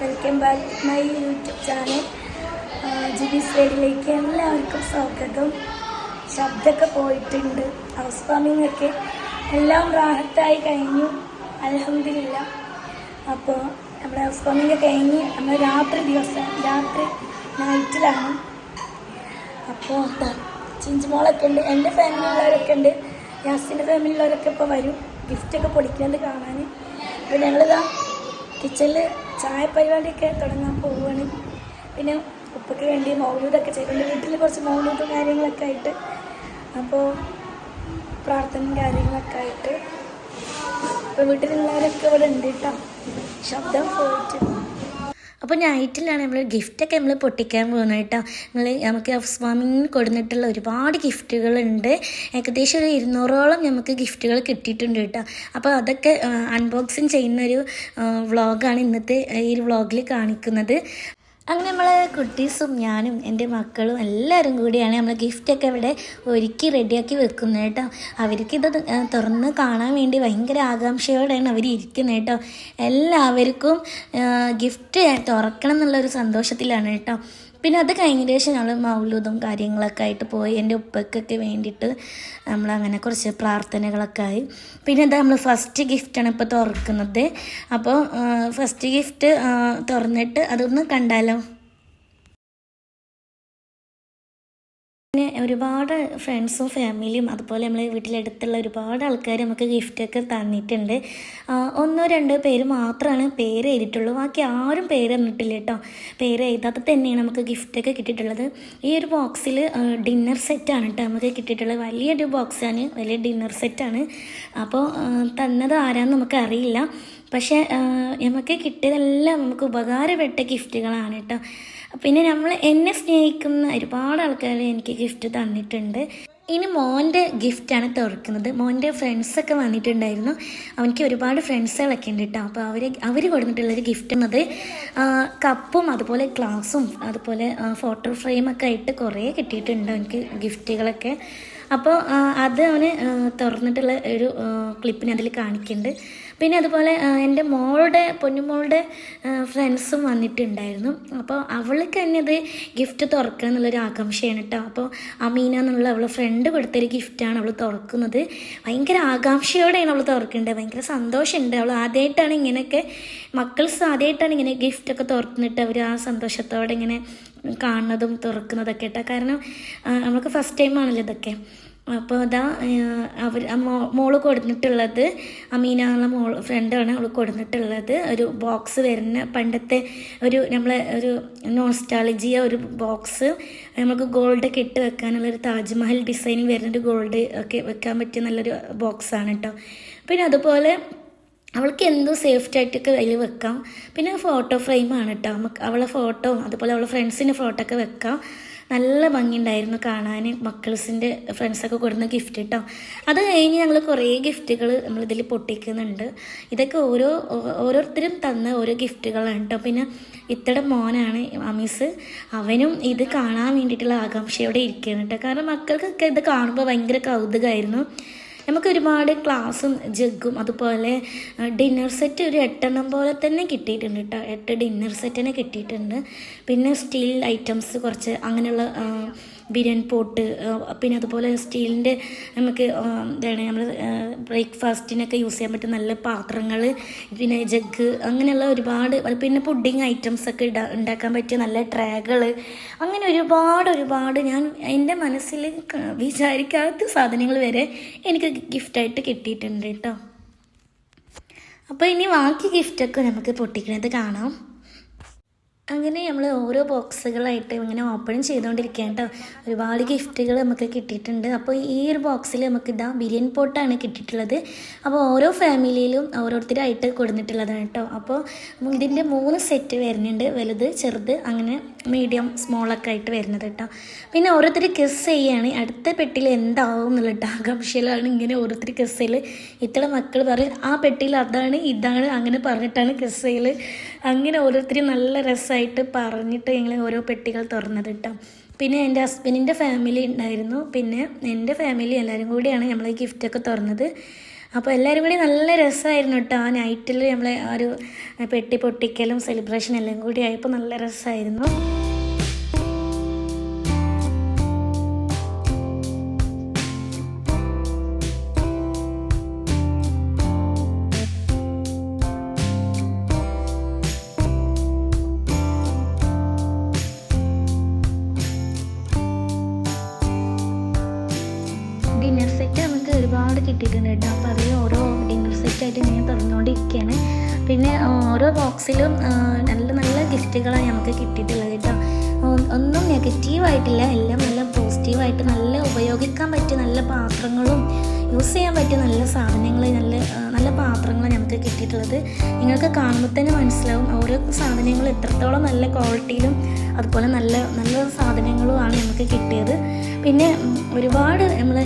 Welcome back my YouTube channel Jibi's വേഡിലേക്ക് എല്ലാവർക്കും സ്വാഗതം. ശബ്ദമൊക്കെ പോയിട്ടുണ്ട്. ഹൗസ് വാമിംഗ് ഒക്കെ എല്ലാം റാഹത്തായി കഴിഞ്ഞു, അൽഹംദുലില്ലാ. അപ്പോൾ നമ്മുടെ ഹൗസ് വാമിംഗ് കഴിഞ്ഞ് നമ്മൾ രാത്രി നൈറ്റിലാണ്. അപ്പോൾ ചിഞ്ചുമോളൊക്കെ ഉണ്ട്, എൻ്റെ ഫാമിലിയുള്ളവരൊക്കെ ഉണ്ട്, യാസിൻ്റെ ഫാമിലിയുള്ളവരൊക്കെ ഇപ്പോൾ വരും ഗിഫ്റ്റൊക്കെ പൊടിക്കുന്നത് കാണാൻ. അപ്പോൾ ഞങ്ങളിതാ കിച്ചണിൽ ചായ പരിപാടിയൊക്കെ തുടങ്ങാൻ പോവുകയാണ്. പിന്നെ ഉപ്പയ്ക്ക് വേണ്ടി മൗലൂദൊക്കെ ചെയ്തിട്ടുണ്ട്. വീട്ടിൽ കുറച്ച് മൗലൂദും കാര്യങ്ങളൊക്കെ ആയിട്ട്, അപ്പോൾ പ്രാർത്ഥനയും കാര്യങ്ങളൊക്കെ ആയിട്ട് ഇപ്പോൾ വീട്ടിലുള്ളവരൊക്കെ ഇവിടെ ഉണ്ട് കേട്ടോ. ശബ്ദം പോയിട്ട് അപ്പോൾ നൈറ്റിലാണ് നമ്മൾ ഗിഫ്റ്റൊക്കെ നമ്മൾ പൊട്ടിക്കാൻ പോകുന്നത് കേട്ടോ. നമുക്ക് ഹൗസ് വാമിങ്ങിന് കൊടുത്തിട്ടുള്ള ഒരുപാട് ഗിഫ്റ്റുകളുണ്ട്. ഏകദേശം ഒരു 200ഓളം നമുക്ക് ഗിഫ്റ്റുകൾ കിട്ടിയിട്ടുണ്ട് കേട്ടോ. അപ്പോൾ അതൊക്കെ അൺബോക്സിങ് ചെയ്യുന്നൊരു വ്ളോഗാണ് ഇന്നത്തെ ഈ ഒരു വ്ളോഗിൽ കാണിക്കുന്നത്. അങ്ങനെ നമ്മൾ കുട്ടീസും ഞാനും എൻ്റെ മക്കളും എല്ലാവരും കൂടിയാണ് നമ്മൾ ഗിഫ്റ്റൊക്കെ ഇവിടെ ഒരുക്കി റെഡിയാക്കി വെക്കുന്നത് കേട്ടോ. അവർക്കിത് തുറന്ന് കാണാൻ വേണ്ടി ഭയങ്കര ആകാംക്ഷയോടെയാണ് അവർ ഇരിക്കുന്നത് കേട്ടോ. എല്ലാവർക്കും ഗിഫ്റ്റ് തുറക്കണം എന്നുള്ളൊരു സന്തോഷത്തിലാണ് കേട്ടോ. പിന്നെ അത് കഴിഞ്ഞതിന് ശേഷം നമ്മൾ മൗലൂദും കാര്യങ്ങളൊക്കെ ആയിട്ട് പോയി. എൻ്റെ ഉപ്പക്കൊക്കെ വേണ്ടിയിട്ട് നമ്മളങ്ങനെ കുറച്ച് പ്രാർത്ഥനകളൊക്കെ ആയി. പിന്നെ എന്താ നമ്മൾ ഫസ്റ്റ് ഗിഫ്റ്റാണ് ഇപ്പോൾ തുറക്കുന്നത്. അപ്പോൾ ഫസ്റ്റ് ഗിഫ്റ്റ് തുറന്നിട്ട് അതൊന്ന് കണ്ടാലോ. പിന്നെ ഒരുപാട് ഫ്രണ്ട്സും ഫാമിലിയും അതുപോലെ നമ്മൾ വീട്ടിലടുത്തുള്ള ഒരുപാട് ആൾക്കാർ നമുക്ക് ഗിഫ്റ്റൊക്കെ തന്നിട്ടുണ്ട്. 1-2 പേര് മാത്രമാണ് പേര് എഴുതിയിട്ടുള്ളൂ, ബാക്കി ആരും പേര് തന്നിട്ടില്ല കേട്ടോ. പേര് എഴുതാതെ തന്നെയാണ് നമുക്ക് ഗിഫ്റ്റൊക്കെ കിട്ടിയിട്ടുള്ളത്. ഈ ഒരു ബോക്സിൽ ഡിന്നർ സെറ്റാണ് കേട്ടോ നമുക്ക് കിട്ടിയിട്ടുള്ളത്. വലിയൊരു ബോക്സാണ്, വലിയ ഡിന്നർ സെറ്റാണ്. അപ്പോൾ തന്നത് ആരാന്ന് നമുക്കറിയില്ല, പക്ഷേ നമുക്ക് കിട്ടിയതെല്ലാം നമുക്ക് ഉപകാരപ്പെട്ട ഗിഫ്റ്റുകളാണ് കേട്ടോ. പിന്നെ എന്നെ സ്നേഹിക്കുന്ന ഒരുപാട് ആൾക്കാർ എനിക്ക് ഗിഫ്റ്റ് തന്നിട്ടുണ്ട്. ഇനി മോൻ്റെ ഗിഫ്റ്റാണ് തുറക്കുന്നത്. മോൻ്റെ ഫ്രണ്ട്സൊക്കെ വന്നിട്ടുണ്ടായിരുന്നു. അവനിക്ക് ഒരുപാട് ഫ്രണ്ട്സുകളൊക്കെ ഉണ്ട് കേട്ടോ. അപ്പോൾ അവർ കൊടുത്തിട്ടുള്ളൊരു ഗിഫ്റ്റ് എന്നത് കപ്പും അതുപോലെ ഗ്ലാസും അതുപോലെ ഫോട്ടോ ഫ്രെയിമൊക്കെ ആയിട്ട് കുറേ കിട്ടിയിട്ടുണ്ട് അവനിക്ക് ഗിഫ്റ്റുകളൊക്കെ. അപ്പോൾ അത് അവന് തുറന്നിട്ടുള്ള ഒരു ക്ലിപ്പിന് അതിൽ കാണിക്കുന്നുണ്ട്. പിന്നെ അതുപോലെ എൻ്റെ പൊന്നുമോളുടെ ഫ്രണ്ട്സും വന്നിട്ടുണ്ടായിരുന്നു. അപ്പോൾ അവൾക്ക് തന്നെ അത് ഗിഫ്റ്റ് തുറക്കുക എന്നുള്ളൊരു ആകാംക്ഷയാണ് കേട്ടോ. അപ്പോൾ അമീന എന്നുള്ള അവളെ ഫ്രണ്ട് കൊടുത്തൊരു ഗിഫ്റ്റാണ് അവൾ തുറക്കുന്നത്. ഭയങ്കര ആകാംക്ഷയോടെയാണ് അവൾ തുറക്കേണ്ടത്. ഭയങ്കര സന്തോഷമുണ്ട്. അവൾ ആദ്യമായിട്ടാണ് ഇങ്ങനെയൊക്കെ ആദ്യമായിട്ടാണ് ഇങ്ങനെ ഗിഫ്റ്റൊക്കെ തുറന്നിട്ട് അവർ ആ സന്തോഷത്തോടെ ഇങ്ങനെ കാണുന്നതും തുറക്കുന്നതൊക്കെ കേട്ടോ. കാരണം നമ്മൾക്ക് ഫസ്റ്റ് ടൈമാണല്ലോ ഇതൊക്കെ. അപ്പോൾ അതാ മോള് കൊടുത്തിട്ടുള്ളത്, അമീന എന്നുള്ള ഫ്രണ്ടാണ് അവൾ കൊടുത്തിട്ടുള്ളത്. ഒരു ബോക്സ് വരുന്ന പണ്ടത്തെ നമ്മളെ ഒരു നോസ്റ്റാളജിയ ഒരു ബോക്സ്, നമുക്ക് ഗോൾഡൊക്കെ ഇട്ട് വെക്കാനുള്ളൊരു താജ്മഹൽ ഡിസൈനിങ് വരുന്നൊരു ഗോൾഡ് ഒക്കെ വെക്കാൻ പറ്റിയ നല്ലൊരു ബോക്സാണ് കേട്ടോ. പിന്നെ അതുപോലെ അവൾക്ക് എന്തോ സേഫ്റ്റായിട്ടൊക്കെ അതിൽ വെക്കാം. പിന്നെ ഫോട്ടോ ഫ്രെയിമാണ് കേട്ടോ. നമുക്ക് അവളെ ഫോട്ടോ അതുപോലെ അവളെ ഫ്രണ്ട്സിൻ്റെ ഫോട്ടോ ഒക്കെ വെക്കാം. നല്ല ഭംഗിയുണ്ടായിരുന്നു കാണാൻ. മക്കൾസിൻ്റെ ഫ്രണ്ട്സൊക്കെ കൊടുക്കുന്ന ഗിഫ്റ്റ് കേട്ടോ. അത് കഴിഞ്ഞ് ഞങ്ങൾ കുറേ ഗിഫ്റ്റുകൾ നമ്മളിതിൽ പൊട്ടിക്കുന്നുണ്ട്. ഇതൊക്കെ ഓരോരുത്തരും തന്ന ഓരോ ഗിഫ്റ്റുകളാണ് കേട്ടോ. പിന്നെ ഇത്തടെ മോനാണ് അമീസ്, അവനും ഇത് കാണാൻ വേണ്ടിയിട്ടുള്ള ആകാംക്ഷയോടെ ഇരിക്കുകയാണ് കേട്ടോ. കാരണം മക്കൾക്കൊക്കെ ഇത് കാണുമ്പോൾ ഭയങ്കര കൗതുകമായിരുന്നു. നമുക്ക് ഒരുപാട് ഗ്ലാസും ജഗ്ഗും അതുപോലെ ഡിന്നർ സെറ്റ് ഒരു 8 പോലെ തന്നെ കിട്ടിയിട്ടുണ്ട് കേട്ടോ. 8 ഡിന്നർ സെറ്റിനെ കിട്ടിയിട്ടുണ്ട്. പിന്നെ സ്റ്റീൽ ഐറ്റംസ് കുറച്ച് അങ്ങനെയുള്ള ബിരിയാണി പോട്ട്, പിന്നെ അതുപോലെ സ്റ്റീലിൻ്റെ നമുക്ക് നമ്മൾ ബ്രേക്ക്ഫാസ്റ്റിനൊക്കെ യൂസ് ചെയ്യാൻ പറ്റുന്ന നല്ല പാത്രങ്ങൾ, പിന്നെ ജഗ്ഗ്, അങ്ങനെയുള്ള ഒരുപാട്, പിന്നെ പുഡിങ് ഐറ്റംസൊക്കെ ഉണ്ടാക്കാൻ പറ്റിയ നല്ല ട്രേകൾ, അങ്ങനെ ഒരുപാട് ഞാൻ എൻ്റെ മനസ്സിൽ വിചാരിക്കാത്ത സാധനങ്ങൾ വരെ എനിക്ക് ഗിഫ്റ്റായിട്ട് കിട്ടിയിട്ടുണ്ട് കേട്ടോ. അപ്പോൾ ഇനി ബാക്കി ഗിഫ്റ്റൊക്കെ നമുക്ക് പൊട്ടിക്കുന്നത് കാണാം. അങ്ങനെ നമ്മൾ ഓരോ ബോക്സുകളായിട്ട് ഇങ്ങനെ ഓപ്പൺ ചെയ്തുകൊണ്ടിരിക്കുകയാണ് കേട്ടോ. ഒരുപാട് ഗിഫ്റ്റുകൾ നമുക്ക് കിട്ടിയിട്ടുണ്ട്. അപ്പോൾ ഈ ഒരു ബോക്സിൽ നമുക്ക് ബിരിയാണി പോട്ടാണ് കിട്ടിയിട്ടുള്ളത്. അപ്പോൾ ഓരോ ഫാമിലിയിലും ഓരോരുത്തരായിട്ട് കൊടുത്തിട്ടുള്ളതാണ് കേട്ടോ. അപ്പോൾ ഇതിൻ്റെ 3 സെറ്റ് വരുന്നുണ്ട്, വലുത് ചെറുത് അങ്ങനെ മീഡിയം സ്മോളൊക്കെ ആയിട്ട് വരുന്നത് കേട്ടോ. പിന്നെ ഓരോരുത്തർ ഗെസ് ചെയ്യുകയാണ് അടുത്ത പെട്ടിയിൽ എന്താവും എന്നുള്ള ആകാംക്ഷയിലാണ് ഇങ്ങനെ ഓരോരുത്തർ ഗെസ് ചെയ്യൽ. ഇത്ര മക്കൾ പറയും ആ പെട്ടിയിൽ അതാണ് ഇതാണ് അങ്ങനെ പറഞ്ഞിട്ടാണ് ഗെസ് ചെയ്യൽ. അങ്ങനെ ഓരോരുത്തരും നല്ല രസമായിട്ട് പറഞ്ഞിട്ട് ഞങ്ങൾ ഓരോ പെട്ടികൾ തുറന്നത് കേട്ടോ. പിന്നെ എൻ്റെ ഹസ്ബൻഡിൻ്റെ ഫാമിലി ഉണ്ടായിരുന്നു, പിന്നെ എൻ്റെ ഫാമിലി എല്ലാവരും കൂടിയാണ് നമ്മൾ ഈ ഗിഫ്റ്റൊക്കെ തുറന്നത്. അപ്പോൾ എല്ലാവരും കൂടി നല്ല രസമായിരുന്നു കേട്ടോ. ആ നൈറ്റിൽ നമ്മളെ ആ ഒരു പെട്ടി പൊട്ടിക്കലും സെലിബ്രേഷൻ എല്ലാം കൂടി ആയപ്പോൾ നല്ല രസമായിരുന്നു. ഡിന്നർ സെറ്റ് നമുക്ക് ഒരുപാട് കിട്ടിയിട്ടുണ്ട് കേട്ടോ. അപ്പോൾ അതിൽ ഓരോ ഡിന്നർ സെറ്റായിട്ട് ഇങ്ങനെ തുറന്നുകൊണ്ടിരിക്കുകയാണ്. പിന്നെ ഓരോ ബോക്സിലും നല്ല നല്ല ഗിഫ്റ്റുകളാണ് നമുക്ക് കിട്ടിയിട്ടുള്ളത് കേട്ടോ. ഒന്നും നെഗറ്റീവായിട്ടില്ല, എല്ലാം നല്ല പോസിറ്റീവായിട്ട് നല്ല ഉപയോഗിക്കാൻ പറ്റിയ നല്ല പാത്രങ്ങളും യൂസ് ചെയ്യാൻ പറ്റിയ നല്ല സാധനങ്ങൾ, നല്ല നല്ല പാത്രങ്ങൾ നമുക്ക് കിട്ടിയിട്ടുള്ളത്. നിങ്ങൾക്ക് കാണുമ്പോൾ തന്നെ മനസ്സിലാവും ഓരോ സാധനങ്ങൾ എത്രത്തോളം നല്ല ക്വാളിറ്റിയിലും അതുപോലെ നല്ല നല്ല സാധനങ്ങളുമാണ് നമുക്ക് കിട്ടിയത്. പിന്നെ ഒരുപാട്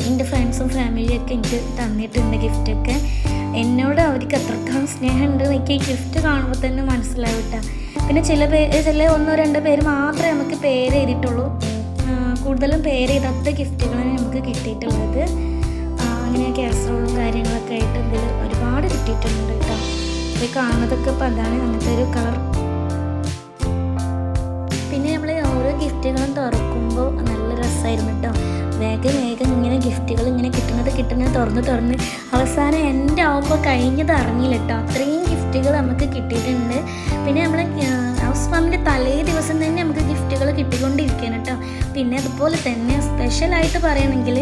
എൻ്റെ ഫ്രണ്ട്സും ഫാമിലിയൊക്കെ എനിക്ക് തന്നിട്ടുണ്ട് ഗിഫ്റ്റൊക്കെ. എന്നോട് അവർക്ക് എത്രത്തോളം സ്നേഹമുണ്ട് എനിക്ക് ഈ ഗിഫ്റ്റ് കാണുമ്പോൾ തന്നെ മനസ്സിലാവിട്ട. പിന്നെ ചില ഒന്നോ രണ്ടോ പേര് മാത്രമേ നമുക്ക് പേര് എഴുതിയിട്ടുള്ളൂ. കൂടുതലും പേര് എഴുതാത്ത ഗിഫ്റ്റുകളാണ് നമുക്ക് കിട്ടിയിട്ടുള്ളത്. അങ്ങനെ കാസറോളും കാര്യങ്ങളൊക്കെ ആയിട്ട് ഇതിൽ ഒരുപാട് കിട്ടിയിട്ടുണ്ട് കേട്ടോ. ഇത് കാണുന്നതൊക്കെ ഇപ്പോൾ അതാണ് അങ്ങനത്തെ ഒരു കളർ. പിന്നെ നമ്മൾ ഓരോ ഗിഫ്റ്റുകളും തുറക്കുമ്പോൾ നല്ല രസമായിരുന്നു കേട്ടോ. വേഗം ഇങ്ങനെ ഗിഫ്റ്റുകൾ ഇങ്ങനെ കിട്ടുന്നത് തുറന്ന് അവസാനം എൻ്റെ ആവുമ്പോൾ കഴിഞ്ഞത് അറിഞ്ഞില്ല കേട്ടോ. അത്രയും ഗിഫ്റ്റുകൾ നമുക്ക് കിട്ടിയിട്ടുണ്ട്. പിന്നെ നമ്മൾ ഹൗസ് വാമിൻ്റെ തലേ ദിവസം തന്നെ നമുക്ക് ഗിഫ്റ്റുകൾ കിട്ടിക്കൊണ്ടിരിക്കുകയാണ് കേട്ടോ. പിന്നെ അതുപോലെ തന്നെ സ്പെഷ്യലായിട്ട് പറയുകയാണെങ്കിൽ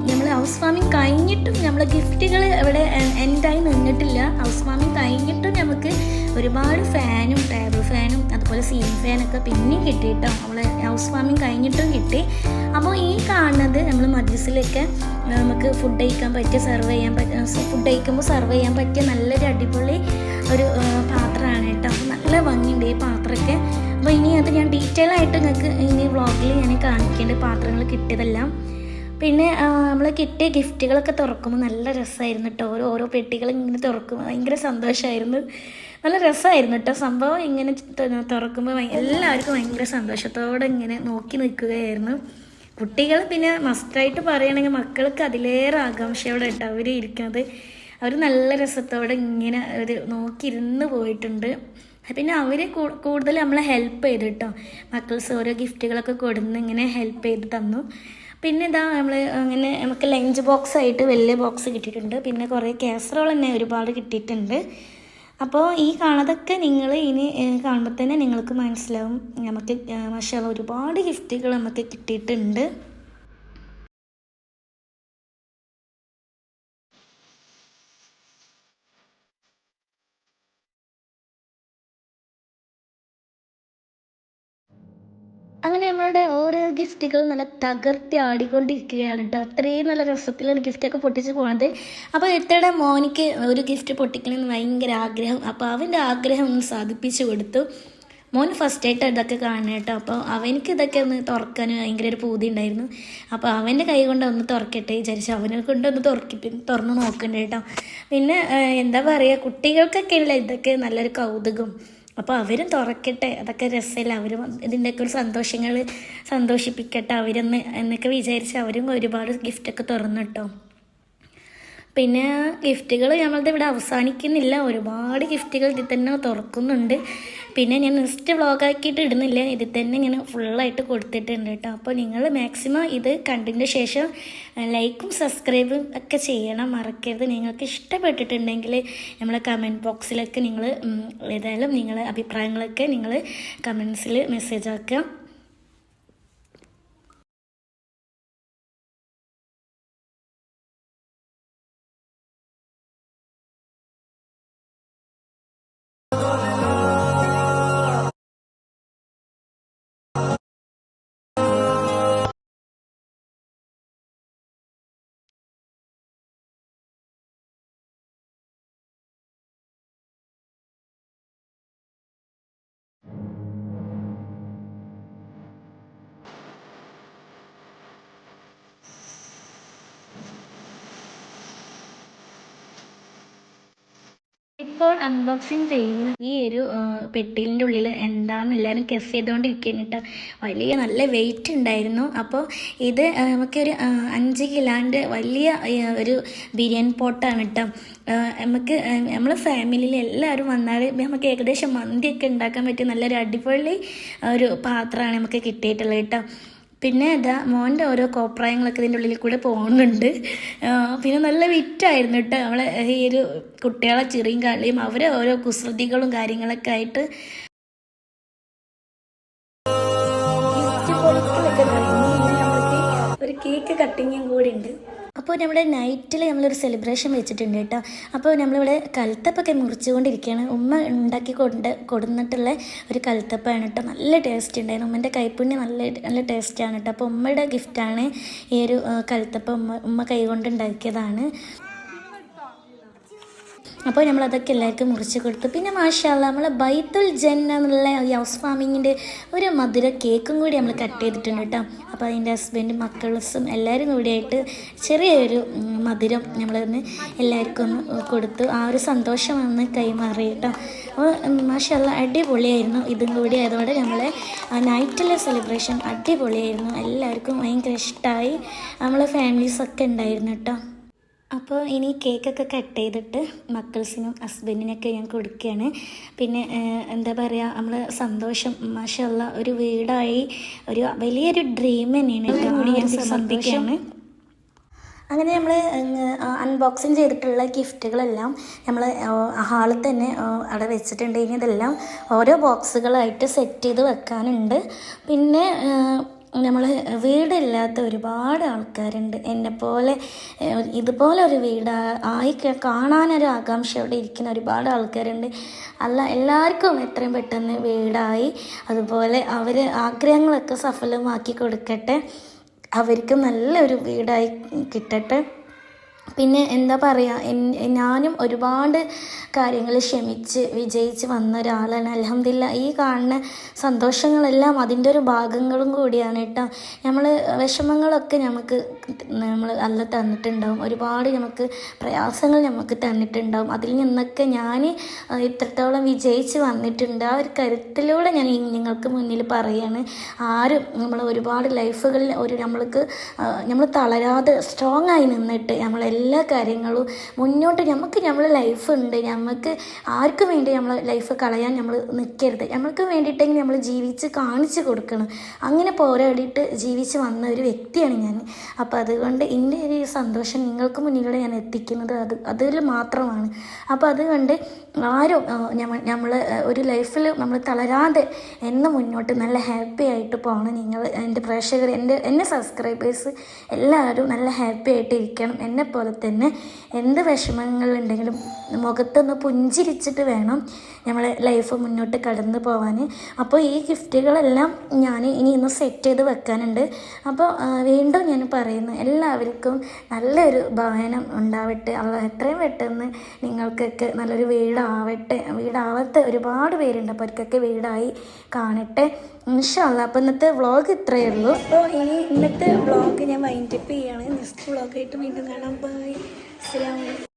നമ്മൾ ഹൗസ് വാമിങ് കഴിഞ്ഞിട്ടും നമ്മൾ ഗിഫ്റ്റുകൾ ഇവിടെ എൻഡായി നിന്നിട്ടില്ല. ഹൗസ് വാമിങ് കഴിഞ്ഞിട്ടും നമുക്ക് ഒരുപാട് ഫാനും ടേബിൾ ഫാനും അതുപോലെ സീലിംഗ് ഫാനൊക്കെ പിന്നെയും കിട്ടി കേട്ടോ. നമ്മൾ ഹൗസ് വാമിങ് കഴിഞ്ഞിട്ടും കിട്ടി. അപ്പോൾ ഈ കാണുന്നത് നമ്മൾ മജ്ലിസിലൊക്കെ നമുക്ക് ഫുഡ് കഴിക്കാൻ പറ്റിയ ഫുഡ് കഴിക്കുമ്പോൾ സെർവ് ചെയ്യാൻ പറ്റിയ നല്ലൊരു അടിപൊളി ഒരു പാത്രമാണ് കേട്ടോ. അപ്പോൾ നല്ല ഭംഗിയുണ്ട് ഈ പാത്രമൊക്കെ. അപ്പോൾ ഇനി അത് ഞാൻ ഡീറ്റെയിൽ ആയിട്ട് നിങ്ങൾക്ക് ഇനി വ്ളോഗിൽ ഞാൻ കാണിക്കേണ്ട പാത്രങ്ങൾ കിട്ടിയതെല്ലാം. പിന്നെ നമ്മൾ കിട്ടിയ ഗിഫ്റ്റുകളൊക്കെ തുറക്കുമ്പോൾ നല്ല രസമായിരുന്നു കേട്ടോ. ഓരോ പെട്ടികൾ ഇങ്ങനെ തുറക്കുമ്പോൾ ഭയങ്കര സന്തോഷമായിരുന്നു. നല്ല രസമായിരുന്നു കേട്ടോ സംഭവം. ഇങ്ങനെ തുറക്കുമ്പോൾ എല്ലാവർക്കും ഭയങ്കര സന്തോഷത്തോടെ ഇങ്ങനെ നോക്കി നിൽക്കുകയായിരുന്നു. കുട്ടികൾ പിന്നെ മസ്റ്റായിട്ട് പറയുകയാണെങ്കിൽ മക്കൾക്ക് അതിലേറെ ആകാംക്ഷയോടെ കേട്ടോ അവർ ഇരിക്കുന്നത്. അവർ നല്ല രസത്തോടെ ഇങ്ങനെ ഒരു നോക്കിയിരുന്ന് പോയിട്ടുണ്ട്. പിന്നെ അവർ കൂടുതൽ നമ്മളെ ഹെൽപ്പ് ചെയ്തു കേട്ടോ. മക്കൾസ് ഓരോ ഗിഫ്റ്റുകളൊക്കെ കൊടുന്ന് ഇങ്ങനെ ഹെൽപ്പ് ചെയ്ത് തന്നു. പിന്നെ ഇതാ നമ്മൾ അങ്ങനെ നമുക്ക് ലഞ്ച് ബോക്സ് ആയിട്ട് വലിയ ബോക്സ് കിട്ടിയിട്ടുണ്ട്. പിന്നെ കുറേ കാസറോൾ തന്നെ ഒരുപാട് കിട്ടിയിട്ടുണ്ട്. അപ്പോൾ ഈ കാണാതൊക്കെ നിങ്ങൾ ഇനി കാണുമ്പോൾ തന്നെ നിങ്ങൾക്ക് മനസ്സിലാവും നമുക്ക് മാഷാഅല്ലാഹ് ഒരുപാട് ഗിഫ്റ്റുകൾ നമുക്ക് കിട്ടിയിട്ടുണ്ട്. അങ്ങനെ നമ്മളുടെ ഓരോ ഗിഫ്റ്റുകൾ നല്ല തകർത്തി ആടിക്കൊണ്ടിരിക്കുകയാണ് കേട്ടോ. അത്രയും നല്ല രസത്തിലാണ് ഗിഫ്റ്റൊക്കെ പൊട്ടിച്ച് പോകുന്നത്. അപ്പോൾ ഇത്തയുടെ മോനിക്ക് ഒരു ഗിഫ്റ്റ് പൊട്ടിക്കണമെന്ന് ഭയങ്കര ആഗ്രഹം. അപ്പോൾ അവൻ്റെ ആഗ്രഹം ഒന്ന് സാധിപ്പിച്ചു കൊടുത്തു. മോൻ ഫസ്റ്റായിട്ട് ഇതൊക്കെ കാണണം കേട്ടോ. അപ്പോൾ അവനക്ക് ഇതൊക്കെ ഒന്ന് തുറക്കാൻ ഭയങ്കര ഒരു പൂതി ഉണ്ടായിരുന്നു. അപ്പോൾ അവൻ്റെ കൈ കൊണ്ട് ഒന്ന് തുറക്കട്ടെ വിചാരിച്ചു അവനെ കൊണ്ട് ഒന്ന് തുറന്ന് നോക്കണ്ടേ കേട്ടോ. പിന്നെ എന്താ പറയുക, കുട്ടികൾക്കൊക്കെ ഉള്ള ഇതൊക്കെ നല്ലൊരു കൗതുകം. അപ്പോൾ അവരും തുറക്കട്ടെ, അതൊക്കെ രസമല്ല, അവരും ഇതിൻ്റെയൊക്കെ ഒരു സന്തോഷിപ്പിക്കട്ടെ അവരൊന്ന് എന്നൊക്കെ വിചാരിച്ച് അവരും ഒരുപാട് ഗിഫ്റ്റൊക്കെ തുറന്നു കേട്ടോ. പിന്നെ ഗിഫ്റ്റുകൾ നമ്മളുടെ ഇവിടെ അവസാനിക്കുന്നില്ല, ഒരുപാട് ഗിഫ്റ്റുകൾ ഇതിൽ തന്നെ തുറക്കുന്നുണ്ട്. പിന്നെ ഞാൻ നെക്സ്റ്റ് വ്ളോഗാക്കിയിട്ട് ഇടുന്നില്ല, ഇതിൽ തന്നെ ഇങ്ങനെ ഫുള്ളായിട്ട് കൊടുത്തിട്ടുണ്ട് കേട്ടോ. അപ്പോൾ നിങ്ങൾ മാക്സിമം ഇത് കണ്ടതിന് ശേഷം ലൈക്കും സബ്സ്ക്രൈബും ഒക്കെ ചെയ്യണം, മറക്കരുത്. നിങ്ങൾക്ക് ഇഷ്ടപ്പെട്ടിട്ടുണ്ടെങ്കിൽ നമ്മളെ കമൻറ്റ് ബോക്സിലൊക്കെ നിങ്ങൾ ഏതായാലും നിങ്ങളെ അഭിപ്രായങ്ങളൊക്കെ നിങ്ങൾ കമൻസിൽ മെസ്സേജ് ആക്കുക. ഇപ്പോൾ അൺബോക്സിങ് ചെയ്യുന്ന ഈ ഒരു പെട്ടിലിൻ്റെ ഉള്ളിൽ എന്താണെന്ന് എല്ലാവരും ഗസ് ചെയ്തുകൊണ്ടിരിക്കുകയാണ് കേട്ടോ. വലിയ നല്ല വെയിറ്റ് ഉണ്ടായിരുന്നു. അപ്പോൾ ഇത് നമുക്കൊരു 5 കിലോൻ്റെ വലിയ ഒരു ബിരിയാണി പോട്ടാണ് കേട്ടോ. നമുക്ക് നമ്മളെ ഫാമിലിയിൽ എല്ലാവരും വന്നാൽ നമുക്ക് ഏകദേശം മന്തിയൊക്കെ ഉണ്ടാക്കാൻ പറ്റിയ നല്ലൊരു അടിപൊളി ഒരു പാത്രമാണ് നമുക്ക് കിട്ടിയിട്ടുള്ളത് കേട്ടോ. പിന്നെ ഇതാ മോൻ്റെ ഓരോ കോപ്രായങ്ങളൊക്കെ ഇതിൻ്റെ ഉള്ളിൽ കൂടെ പോകുന്നുണ്ട്. പിന്നെ നല്ല വിറ്റായിരുന്നു കേട്ടോ. നമ്മളെ ഈ ഒരു കുട്ടികളെ ചിറിയും കളിയും അവരെ ഓരോ കുസൃതികളും കാര്യങ്ങളൊക്കെ ആയിട്ട് ഒരു കേക്ക് കട്ടിങ്ങും കൂടി ഉണ്ട്. അപ്പോൾ നമ്മുടെ നൈറ്റിൽ നമ്മളൊരു സെലിബ്രേഷൻ വെച്ചിട്ടുണ്ട് കേട്ടോ. അപ്പോൾ നമ്മളിവിടെ കൽത്തപ്പൊക്കെ മുറിച്ചുകൊണ്ടിരിക്കുകയാണ്. ഉമ്മ ഉണ്ടാക്കി കൊടുന്നിട്ടുള്ള ഒരു കൽത്തപ്പാണ് കേട്ടോ. നല്ല ടേസ്റ്റ് ഉണ്ടായിരുന്നു. ഉമ്മൻ്റെ കൈപ്പുണ്യം നല്ല ടേസ്റ്റാണ് കേട്ടോ. അപ്പോൾ ഉമ്മയുടെ ഗിഫ്റ്റാണ് ഈ ഒരു കൽത്തപ്പ. ഉമ്മ കൈകൊണ്ട് ഉണ്ടാക്കിയതാണ്. അപ്പോൾ നമ്മളതൊക്കെ എല്ലാവർക്കും മുറിച്ച് കൊടുത്തു. പിന്നെ മാഷാഅല്ലാഹ് നമ്മളെ ബൈത്തുൽ ജന്ന എന്നുള്ള ഈ ഹൗസ് ഫാമിങ്ങിൻ്റെ ഒരു മധുര കേക്കും കൂടി നമ്മൾ കട്ട് ചെയ്തിട്ടുണ്ട് കേട്ടോ. അപ്പോൾ അതിൻ്റെ ഹസ്ബൻഡും മക്കളും എല്ലാവരും കൂടിയായിട്ട് ചെറിയൊരു മധുരം നമ്മളൊന്ന് എല്ലാവർക്കും ഒന്ന് കൊടുത്തു. ആ ഒരു സന്തോഷം ഒന്ന് കൈമാറി കേട്ടോ. അപ്പോൾ മാഷാഅല്ലാഹ് അടിപൊളിയായിരുന്നു. ഇതും കൂടി ആയതോടെ നമ്മളെ നൈറ്റിലെ സെലിബ്രേഷൻ അടിപൊളിയായിരുന്നു. എല്ലാവർക്കും ഭയങ്കര ഇഷ്ടമായി. നമ്മളെ ഫാമിലീസൊക്കെ ഉണ്ടായിരുന്നു കേട്ടോ. അപ്പോൾ ഇനി കേക്കൊക്കെ കട്ട് ചെയ്തിട്ട് മക്കൾസിനും ഹസ്ബൻഡിനൊക്കെ ഞാൻ കൊടുക്കുകയാണ്. പിന്നെ എന്താ പറയുക, നമ്മൾ സന്തോഷം മാഷാഅല്ലാഹ് ഒരു വീടായി ഒരു വലിയൊരു ഡ്രീം തന്നെയാണ്. ഞാൻ സന്തോഷമാണ്. അങ്ങനെ നമ്മൾ അൺബോക്സിങ് ചെയ്തിട്ടുള്ള ഗിഫ്റ്റുകളെല്ലാം നമ്മൾ ഹാളിൽ തന്നെ അവിടെ വെച്ചിട്ടുണ്ട്. ഇനി ഇതെല്ലാം ഓരോ ബോക്സുകളായിട്ട് സെറ്റ് ചെയ്ത് വെക്കാനുണ്ട്. പിന്നെ നമ്മൾ വീടില്ലാത്ത ഒരുപാട് ആൾക്കാരുണ്ട്. എന്നെപ്പോലെ ഇതുപോലെ ഒരു വീട് കാണാനൊരു ആകാംക്ഷയോടെ ഇരിക്കുന്ന ഒരുപാട് ആൾക്കാരുണ്ട്. എല്ലാവർക്കും എത്രയും പെട്ടെന്ന് വീടായി അതുപോലെ അവർ ആഗ്രഹങ്ങളൊക്കെ സഫലമാക്കി കൊടുക്കട്ടെ. അവർക്ക് നല്ലൊരു വീടായി കിട്ടട്ടെ. പിന്നെ എന്താ പറയുക, ഞാനും ഒരുപാട് കാര്യങ്ങൾ ക്ഷമിച്ച് വിജയിച്ച് വന്ന ഒരാളാണ്. അൽഹംദുലില്ലാഹ് ഈ കാണുന്ന സന്തോഷങ്ങളെല്ലാം അതിൻ്റെ ഒരു ഭാഗങ്ങളും കൂടിയാണ് കേട്ടോ. നമ്മൾ വിഷമങ്ങളൊക്കെ നമ്മൾ അല്ല തന്നിട്ടുണ്ടാവും. ഒരുപാട് നമുക്ക് പ്രയാസങ്ങൾ നമുക്ക് തന്നിട്ടുണ്ടാവും. അതിൽ നിന്നൊക്കെ ഞാൻ ഇത്രത്തോളം വിജയിച്ച് വന്നിട്ടുണ്ട്. ആ ഒരു കരുത്തിലൂടെ ഞാൻ നിങ്ങൾക്ക് മുന്നിൽ പറയുകയാണ്. ആരും നമ്മൾ ഒരുപാട് ലൈഫുകളിൽ നമ്മൾ തളരാതെ സ്ട്രോങ് ആയി നിന്നിട്ട് എല്ലാ കാര്യങ്ങളും മുന്നോട്ട് നമ്മളെ ലൈഫ് ഉണ്ട്. നമുക്ക് ആർക്കും വേണ്ടി നമ്മളെ ലൈഫ് കളയാൻ നമ്മൾ നിൽക്കരുത്. നമ്മൾക്ക് വേണ്ടിയിട്ടെങ്കിൽ നമ്മൾ ജീവിച്ച് കാണിച്ച് കൊടുക്കണം. അങ്ങനെ പോരാടിയിട്ട് ജീവിച്ച് വന്ന ഒരു വ്യക്തിയാണ് ഞാൻ. അപ്പോൾ അതുകൊണ്ട് എൻ്റെ ഒരു സന്തോഷം നിങ്ങൾക്ക് മുന്നിലൂടെ ഞാൻ എത്തിക്കുന്നത് അതിൽ മാത്രമാണ്. അപ്പോൾ അതുകൊണ്ട് ആരും നമ്മൾ ഒരു ലൈഫിൽ നമ്മൾ തളരാതെ എന്ന് മുന്നോട്ട് നല്ല ഹാപ്പി ആയിട്ട് പോകണം. നിങ്ങൾ എൻ്റെ പ്രേക്ഷകർ എൻ്റെ സബ്സ്ക്രൈബേഴ്സ് എല്ലാവരും നല്ല ഹാപ്പി ആയിട്ട് ഇരിക്കണം. എന്നെപ്പോലെ തന്നെ എന്ത് വിഷമങ്ങളുണ്ടെങ്കിലും മുഖത്തൊന്ന് പുഞ്ചിരിച്ചിട്ട് വേണം നമ്മളെ ലൈഫ് മുന്നോട്ട് കടന്നു പോകാൻ. അപ്പോൾ ഈ ഗിഫ്റ്റുകളെല്ലാം ഞാൻ ഇന്ന് സെറ്റ് ചെയ്ത് വെക്കാനുണ്ട്. അപ്പോൾ വീണ്ടും ഞാൻ പറയുന്നു, എല്ലാവർക്കും നല്ലൊരു ഭവനം ഉണ്ടാവട്ടെ. എത്രയും പെട്ടെന്ന് നിങ്ങൾക്കൊക്കെ നല്ലൊരു വീടാവാത്ത ഒരുപാട് പേരുണ്ട്. അപ്പോൾ അവർക്കൊക്കെ വീടായി കാണട്ടെ ഇൻഷാ അല്ലാഹ്. അപ്പോൾ ഇന്നത്തെ വ്ളോഗ് ഇത്രയേ ഉള്ളൂ. അപ്പോൾ ഇന്നത്തെ വ്ളോഗ് ഞാൻ വൈൻഡപ്പ് ചെയ്യുകയാണ്. നെക്സ്റ്റ് വ്ളോഗായിട്ട് വീണ്ടും കാണാം. ബൈ. അസ്സലാമു അലൈക്കും.